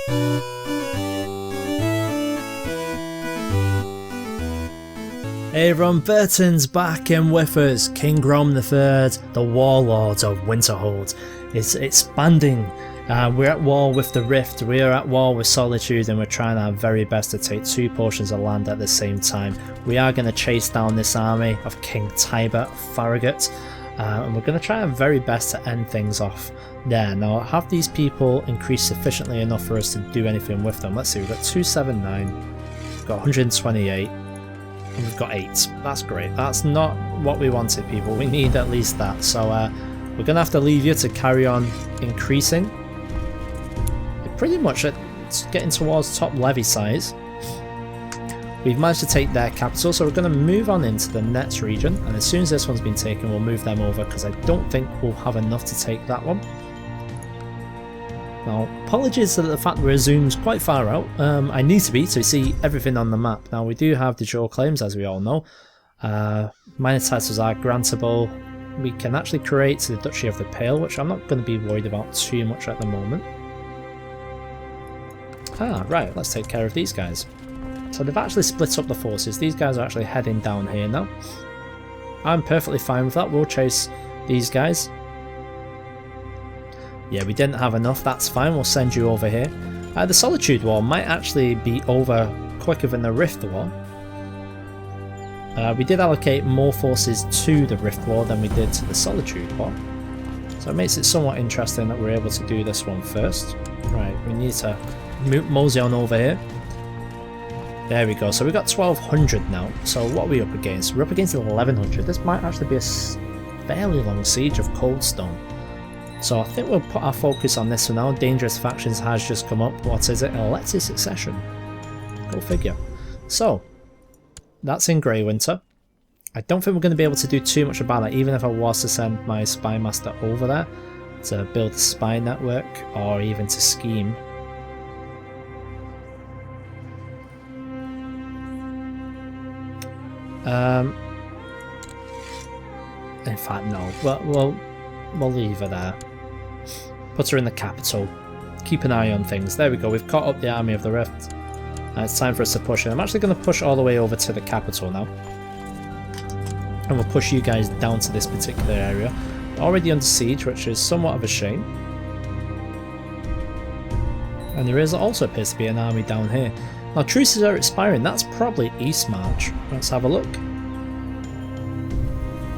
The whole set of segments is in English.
Hey everyone, Burton's back in with us. King Rome III, the warlord of Winterhold, is expanding. We're at war with the Rift, we are at war with Solitude, and we're trying our very best to take 2 portions of land at the same time. We are going to chase down this army of King Tiber Farragut, and we're going to try our very best to end things off there. Now, have these people increased sufficiently enough for us to do anything with them? Let's see, we've got 279, we've got 128. And we've got 8. That's great. That's not what we wanted, people. We need at least that. So we're going to have to leave you to carry on increasing. You're pretty much getting towards top levy size. We've managed to take their capital, so we're going to move on into the next region. And as soon as this one's been taken, we'll move them over, because I don't think we'll have enough to take that one. Now, apologies for the fact we're zoomed quite far out. I need to be to see everything on the map. Now, we do have de jure claims, as we all know. Minor titles are grantable. We can actually create the Duchy of the Pale, which I'm not going to be worried about too much at the moment. Right, let's take care of these guys. So they've actually split up the forces. These guys are actually heading down here now. I'm perfectly fine with that. We'll chase these guys. Yeah, we didn't have enough, that's fine, we'll send you over here. The Solitude War might actually be over quicker than the Rift War. We did allocate more forces to the Rift War than we did to the Solitude War. So it makes it somewhat interesting that we're able to do this one first. Right, we need to mosey on over here. There we go, so we've got 1200 now. So what are we up against? We're up against 1100. This might actually be a fairly long siege of Coldstone. So I think we'll put our focus on this for now. Dangerous Factions has just come up. What is it? Elective Succession. Go figure. So, that's in Grey Winter. I don't think we're going to be able to do too much about that, even if I was to send my Spy Master over there to build a spy network, or even to scheme. In fact, no. We'll leave her there. Put her in the capital. Keep an eye on things. There we go. We've caught up the army of the Rift. And it's time for us to push in. I'm actually going to push all the way over to the capital now. And we'll push you guys down to this particular area. Already under siege, which is somewhat of a shame. And there also appears to be an army down here. Now, truces are expiring. That's probably East March. Let's have a look.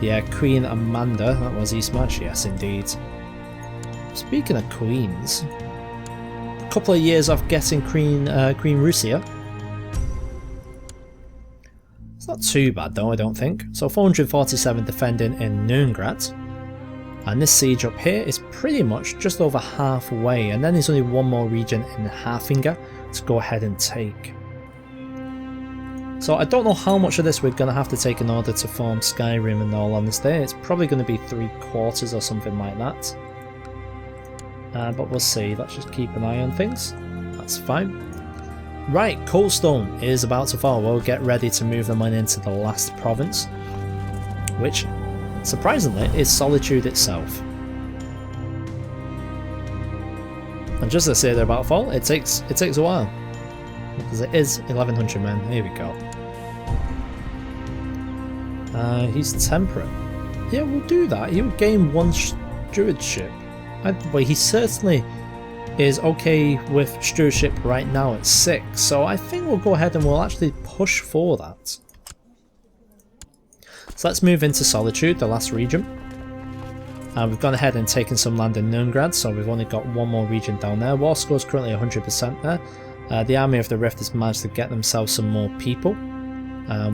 Yeah, Queen Amanda, that was East March, yes indeed. Speaking of queens, a couple of years off getting Queen Russia. It's not too bad though, I don't think. So 447 defending in Nuremberg. And this siege up here is pretty much just over halfway, and then there's only one more region in Hafinga to go ahead and take. So I don't know how much of this we're going to have to take in order to form Skyrim, in all honesty. It's probably going to be 3/4 or something like that. But we'll see. Let's just keep an eye on things. That's fine. Right, Coldstone is about to fall. We'll get ready to move them on into the last province, which, surprisingly, is Solitude itself. And just to say they're about to fall, it takes a while. Because it is 1100 men. Here we go. He's temperate. Yeah, we'll do that. He would gain 1 stewardship. Well, he certainly is okay with stewardship right now at 6. So I think we'll go ahead and we'll actually push for that. So let's move into Solitude, the last region. We've gone ahead and taken some land in Nuremberg, so we've only got one more region down there. War score is currently 100% there. The Army of the Rift has managed to get themselves some more people.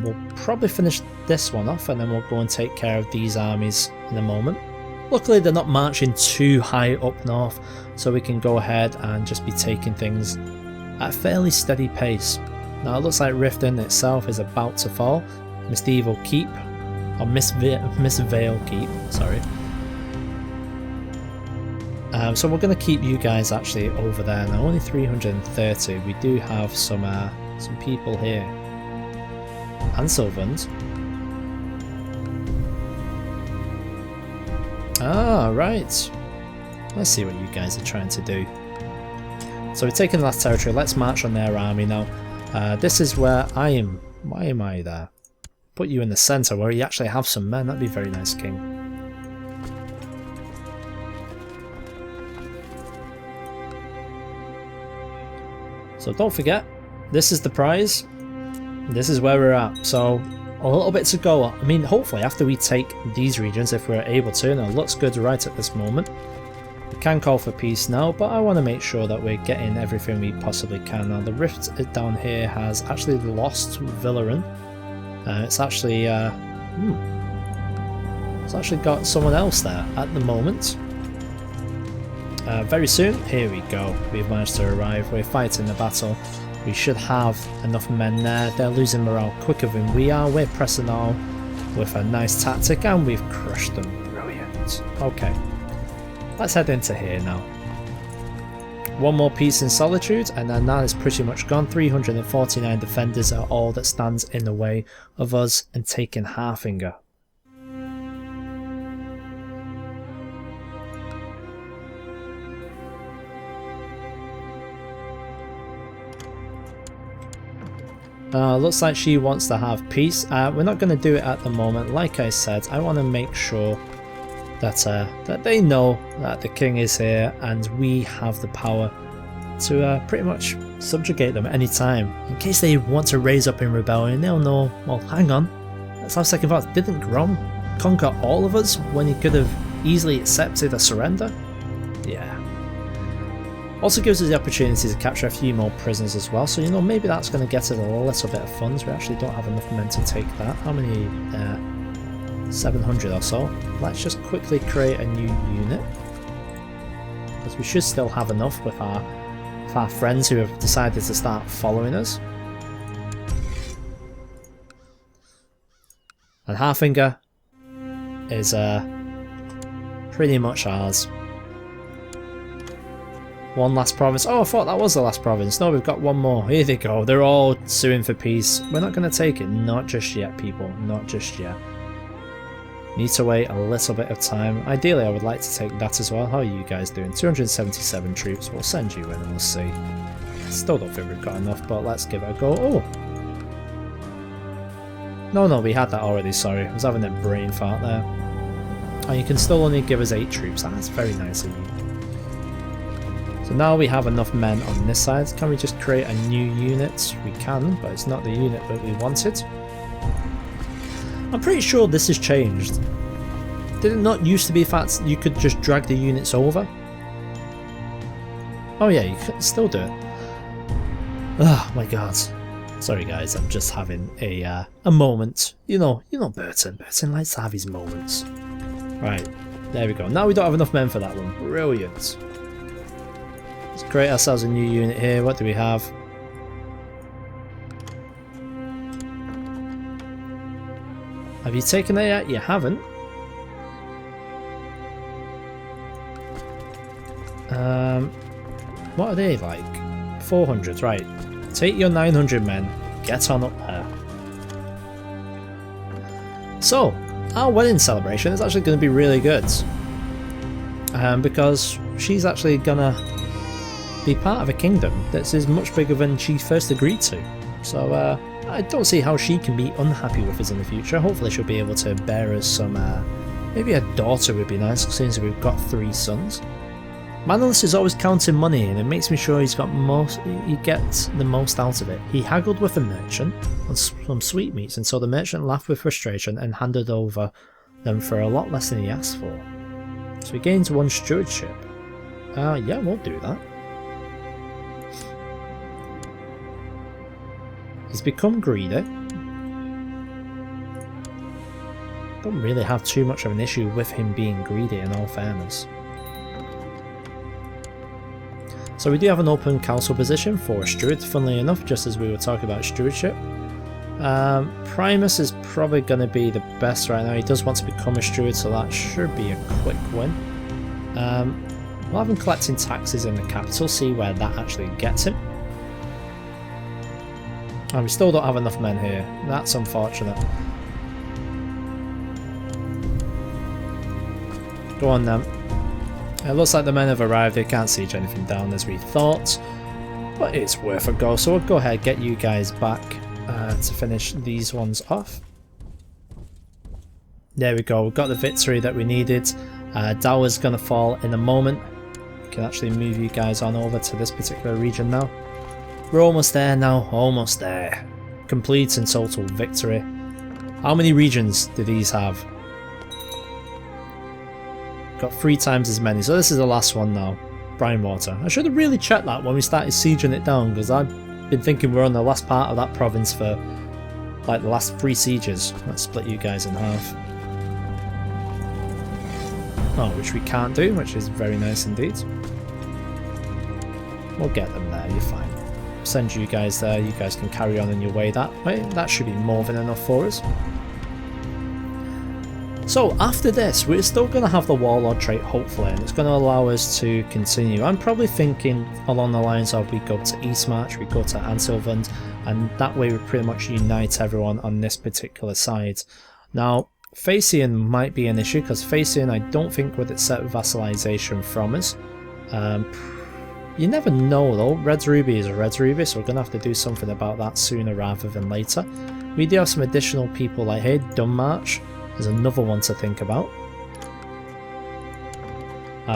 We'll probably finish this one off, and then we'll go and take care of these armies in a moment. Luckily they're not marching too high up north, so we can go ahead and just be taking things at a fairly steady pace. Now it looks like Riften itself is about to fall. Medieval Keep, or Miss Vale Keep, sorry. So we're going to keep you guys actually over there now. Only 330. We do have some people here. And Sylvans. Ah, right. Let's see what you guys are trying to do. So we've taken the last territory. Let's march on their army now. This is where I am. Why am I there? Put you in the centre where you actually have some men. That'd be very nice, King. So don't forget, this is the prize. This is where we're at. So a little bit to go. I mean, hopefully after we take these regions, if we're able to, and it looks good right at this moment, we can call for peace now, but I want to make sure that we're getting everything we possibly can. Now the rift down here has actually lost Villarin. It's actually got someone else there at the moment. Very soon, here we go. We've managed to arrive. We're fighting the battle. We should have enough men there. They're losing morale quicker than we are. We're pressing on with a nice tactic and we've crushed them. Brilliant. Okay. Let's head into here now. One more piece in Solitude and then that is pretty much gone. 349 defenders are all that stands in the way of us and taking Harfinger. Looks like she wants to have peace. We're not going to do it at the moment. Like I said, I want to make sure that they know that the king is here and we have the power to pretty much subjugate them anytime. In case they want to raise up in rebellion, they'll know, well, hang on, let's have second thoughts. Didn't Grom conquer all of us when he could have easily accepted a surrender? Yeah. Also gives us the opportunity to capture a few more prisoners as well, so you know, maybe that's going to get us a little bit of funds. We actually don't have enough men to take that. How many? 700 or so. Let's just quickly create a new unit, because we should still have enough with our friends who have decided to start following us. And Harfinger is pretty much ours. One last province. Oh, I thought that was the last province. No, we've got one more. Here they go. They're all suing for peace. We're not going to take it. Not just yet, people. Not just yet. Need to wait a little bit of time. Ideally, I would like to take that as well. How are you guys doing? 277 troops. We'll send you in and we'll see. Still don't think we've got enough, but let's give it a go. Oh! No, we had that already, sorry. I was having a brain fart there. And you can still only give us 8 troops. That's very nice of you. So now we have enough men on this side. Can we just create a new unit? We can, but it's not the unit that we wanted. I'm pretty sure this has changed. Did it not used to be fact you could just drag the units over? Oh yeah, you could still do it. Oh my god. Sorry guys, I'm just having a moment. You know Burton. Burton likes to have his moments. Right, there we go. Now we don't have enough men for that one. Brilliant. Let's create ourselves a new unit here. What do we have? Have you taken it yet? You haven't. What are they like? 400, right. Take your 900 men, get on up there. So, our wedding celebration is actually going to be really good. Because she's actually going to be part of a kingdom that is much bigger than she first agreed to. So, I don't see how she can be unhappy with us in the future. Hopefully she'll be able to bear us some, maybe a daughter would be nice, since we've got 3 sons. Manlius is always counting money and it makes me sure he gets the most out of it. He haggled with a merchant on some sweetmeats until the merchant laughed with frustration and handed over them for a lot less than he asked for. So he gains 1 stewardship. Yeah, we'll do that. He's become greedy. Don't really have too much of an issue with him being greedy in all fairness. So we do have an open council position for a steward, funnily enough, just as we were talking about stewardship. Primus is probably going to be the best right now. He does want to become a steward, so that should be a quick win. We'll have him collecting taxes in the capital, see where that actually gets him. And we still don't have enough men here. That's unfortunate. Go on then. It looks like the men have arrived. They can't siege anything down as we thought. but it's worth a go. So we'll go ahead, get you guys back to finish these ones off. There we go, we've got the victory that we needed. Dower's going to fall in a moment. We can actually move you guys on over to this particular region now. We're almost there now, almost there. Complete and total victory. How many regions do these have? Got 3 times as many, so this is the last one now. Brinewater. I should have really checked that when we started sieging it down, because I've been thinking we're on the last part of that province for like the last 3 sieges. Let's split you guys in half. Oh, which we can't do, which is very nice indeed. We'll get them there, you're fine. Send you guys there, you guys can carry on your way that way. That should be more than enough for us. So after this, we're still going to have the Warlord trait, hopefully, and it's going to allow us to continue. I'm probably thinking along the lines of we go to Eastmarch, we go to Ansylvand, and that way we pretty much unite everyone on this particular side. Now, Facian might be an issue, because Facian I don't think would accept vassalization from us. You never know though, Red Ruby is a Red Ruby, so we're going to have to do something about that sooner rather than later. We do have some additional people like here, Dunmarch. There's another one to think about.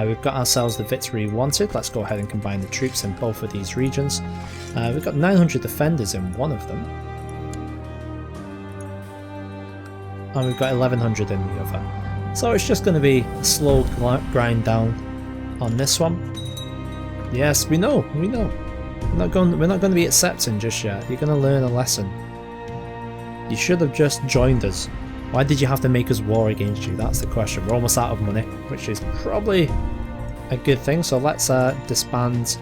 We've got ourselves the victory we wanted. Let's go ahead and combine the troops in both of these regions. We've got 900 defenders in one of them. And we've got 1100 in the other. So it's just going to be a slow grind down on this one. Yes, we know. We're not going to be accepting just yet. You're going to learn a lesson. You should have just joined us. Why did you have to make us war against you? That's the question. We're almost out of money, which is probably a good thing. So let's disband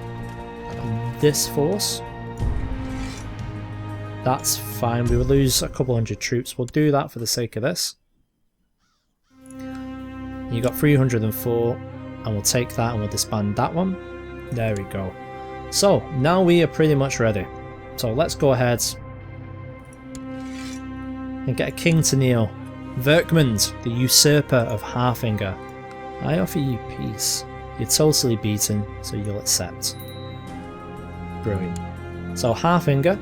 this force. That's fine. We will lose a couple hundred troops. We'll do that for the sake of this. You got 304, and we'll take that and we'll disband that one. There we go. So now we are pretty much ready. So let's go ahead and get a king to kneel. Verkmund, the usurper of Harfinger. I offer you peace. You're totally beaten, so you'll accept. Brilliant. So Harfinger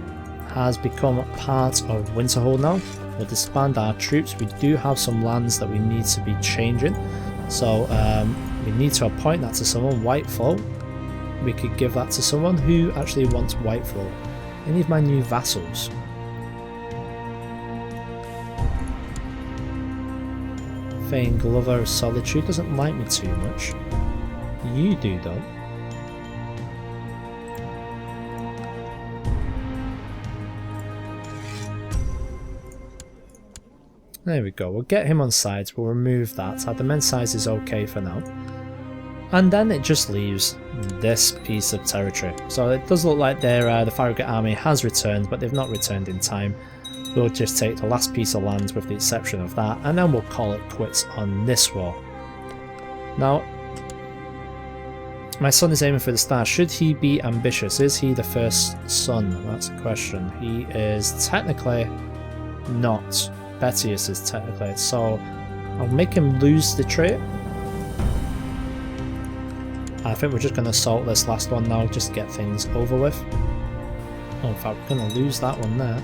has become part of Winterhold now. We'll disband our troops. We do have some lands that we need to be changing. So we need to appoint that to someone. Whitefall. We could give that to someone who actually wants Whitefall. Any of my new vassals. Fane Glover of Solitude doesn't like me too much. You do though. There we go, we'll get him on sides, we'll remove that. Our domain size is okay for now. And then it just leaves this piece of territory. So it does look like the Farragut army has returned, but they've not returned in time. We'll just take the last piece of land with the exception of that, and then we'll call it quits on this war. Now, my son is aiming for the star. Should he be ambitious? Is he the first son? That's a question. He is technically not. Betius is technically, so I'll make him lose the trait. I think we're just going to assault this last one now, just to get things over with. Oh, in fact, we're going to lose that one there.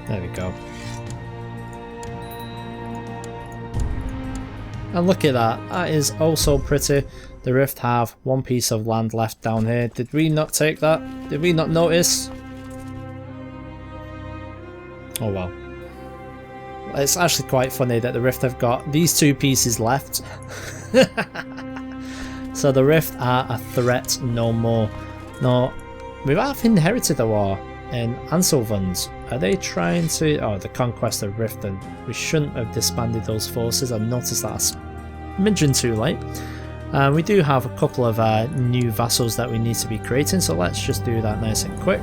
There we go. And look at that, that is also pretty. The Rift have one piece of land left down here. Did we not take that? Did we not notice? Oh well. It's actually quite funny that the Rift have got these 2 pieces left. So the Rift are a threat no more. No, we have inherited the war in Ansylvand. Are they trying to... Oh, the conquest of Riften. We shouldn't have disbanded those forces. I've noticed that a smidgen too late. We do have a couple of new vassals that we need to be creating, so let's just do that nice and quick.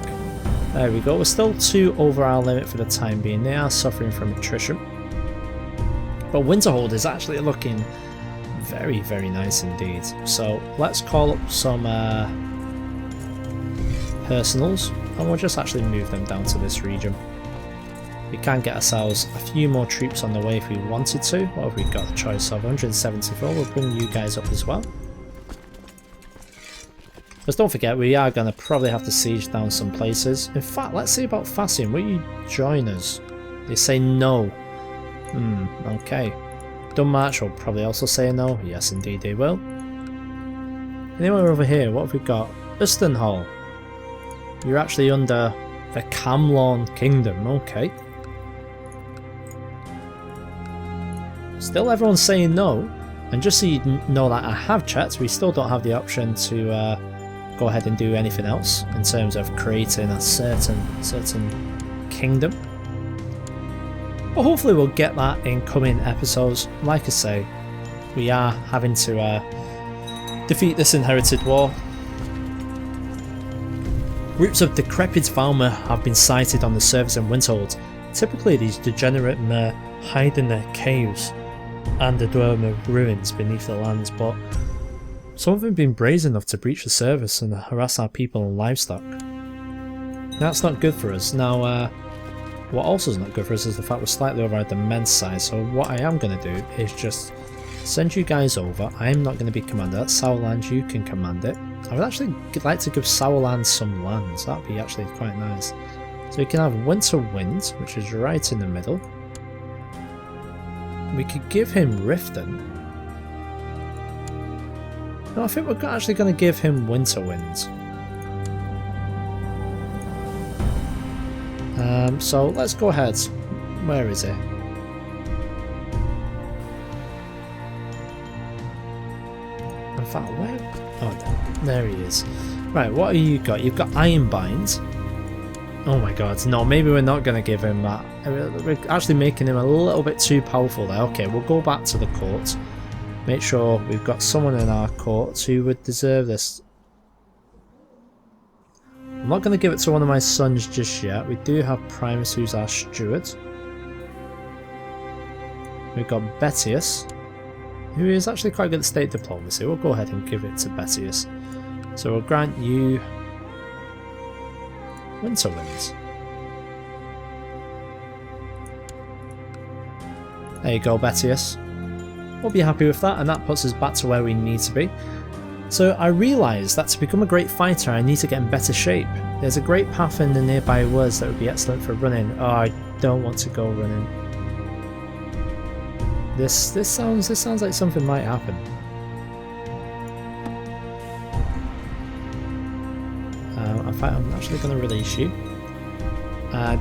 There we go. We're still 2 over our limit for the time being. They are suffering from attrition. But Winterhold is actually looking very, very nice indeed. So let's call up some personals, and we'll just actually move them down to this region. We can get ourselves a few more troops on the way if we wanted to. What have we got a choice of? 174, we'll bring you guys up as well. But don't forget, we are going to probably have to siege down some places. In fact, let's see about Fassian. Will you join us? They say no. Okay. Dunmarch will probably also say no. Yes, indeed they will. Anywhere over here, what have we got? Winterhold. You're actually under the Camlorn Kingdom. Okay. Still everyone's saying no. And just so you know that I have checked, we still don't have the option to go ahead and do anything else in terms of creating a certain kingdom. But hopefully we'll get that in coming episodes. Like I say, we are having to defeat this inherited war. Groups of decrepit Valmer have been sighted on the surface in Winterhold. Typically these degenerate mer hide in their caves and the Dwemer ruins beneath the lands, but some of them have been brazen enough to breach the service and harass our people and livestock. That's not good for us. Now, what also is not good for us is the fact we're slightly over the men's side, so what I am going to do is just send you guys over. I am not going to be commander. That's Sauerland, you can command it. I would actually like to give Sauerland some lands. That would be actually quite nice. So we can have Winter Wind, which is right in the middle. We could give him Riften. No, I think we're actually going to give him Winter Wind. So let's go ahead. Where is it? In fact, where? Oh, there he is. Right, what have you got? You've got Ironbind. Oh my god, no, maybe we're not going to give him that. We're actually making him a little bit too powerful there. Okay, we'll go back to the court. Make sure we've got someone in our court who would deserve this. I'm not going to give it to one of my sons just yet. We do have Primus, who's our steward. We've got Betius, who is actually quite good at state diplomacy. We'll go ahead and give it to Betius. So we'll grant you Winter Winds. There you go, Betius. We'll be happy with that, and that puts us back to where we need to be. So I realised that to become a great fighter I need to get in better shape. There's a great path in the nearby woods that would be excellent for running. Oh, I don't want to go running. This sounds like something might happen. In fact, I'm actually going to release you.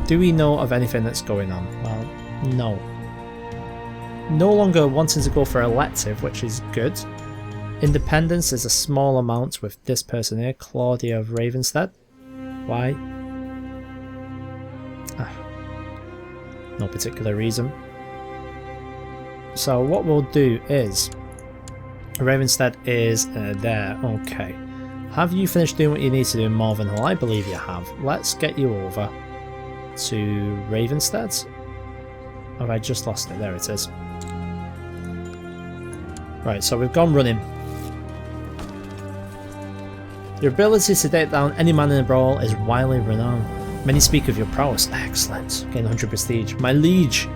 Do we know of anything that's going on? Well, no. No longer wanting to go for elective, which is good. Independence is a small amount with this person here, Claudia of Ravenstead. Why? No particular reason. So what we'll do is, Ravenstead is there. Okay. Have you finished doing what you need to do in Morvenhall? I believe you have. Let's get you over to Ravenstead. Have I just lost it? There it is. Right, so we've gone running. Your ability to take down any man in a brawl is widely renowned. Many speak of your prowess. Excellent. Gain 100 prestige. My liege!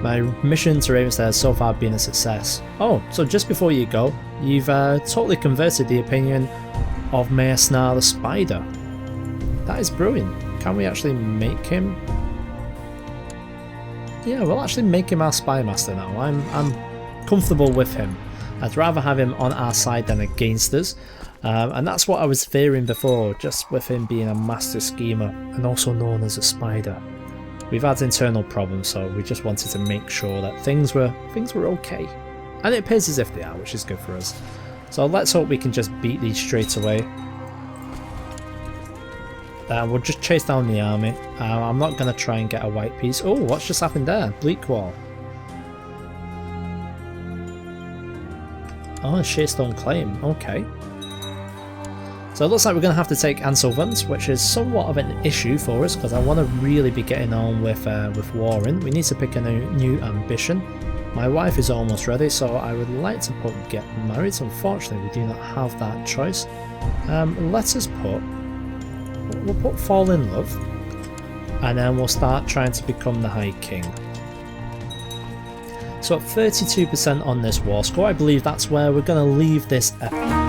My mission to Ravenstead has so far been a success. Oh, so just before you go, you've totally converted the opinion of Mayor Snar the Spider. That is brilliant. Can we actually make him? Yeah, we'll actually make him our spy master now. I'm comfortable with him. I'd rather have him on our side than against us. And that's what I was fearing before, just with him being a master schemer and also known as a spider. We've had internal problems, so we just wanted to make sure that things were okay. And it appears as if they are, which is good for us. So let's hope we can just beat these straight away. We'll just chase down the army. I'm not going to try and get a white piece. Oh, what's just happened there? Bleakwall. Oh, Sharestone Claim. Okay. So it looks like we're going to have to take Anselvant, which is somewhat of an issue for us because I want to really be getting on with warring. We need to pick a new ambition. My wife is almost ready, so I would like to put get married. Unfortunately, we do not have that choice. Let us put... We'll put fall in love. and then we'll start trying to become the High King. So at 32% on this war score, I believe that's where we're going to leave this episode.